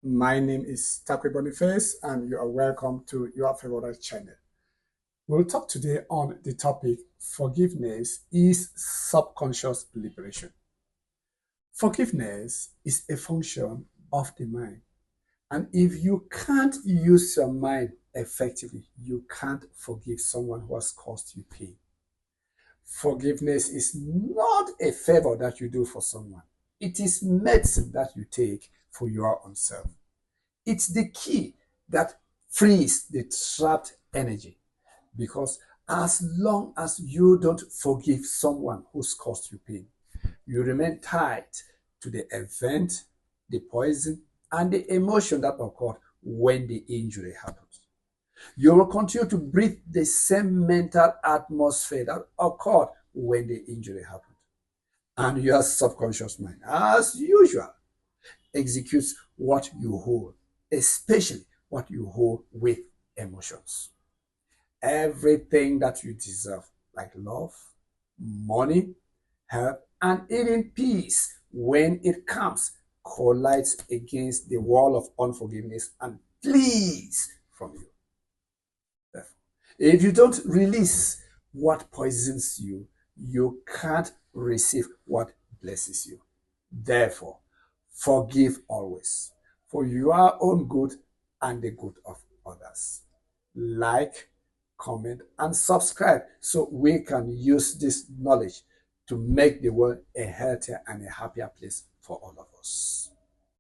My name is Boniface, and you are welcome to your favorite channel. We'll talk today on the topic forgiveness is subconscious liberation. Forgiveness is a function of the mind, and if you can't use your mind effectively, you can't forgive someone who has caused you pain. Forgiveness is not a favor that you do for someone, it is medicine that you take for your own self. It's the key that frees the trapped energy because as long as you don't forgive someone who's caused you pain, you remain tied to the event, the poison, and the emotion that occurred when the injury happened. You will continue to breathe the same mental atmosphere that occurred when the injury happened. And your subconscious mind, as usual, executes what you hold, especially what you hold with emotions. Everything that you deserve, like love, money, help, and even peace, when it comes, collides against the wall of unforgiveness and flees from you. Therefore, if you don't release what poisons you, you can't receive what blesses you. Therefore, forgive always for your own good and the good of others. Like, comment, and subscribe so we can use this knowledge to make the world a healthier and a happier place for all of us.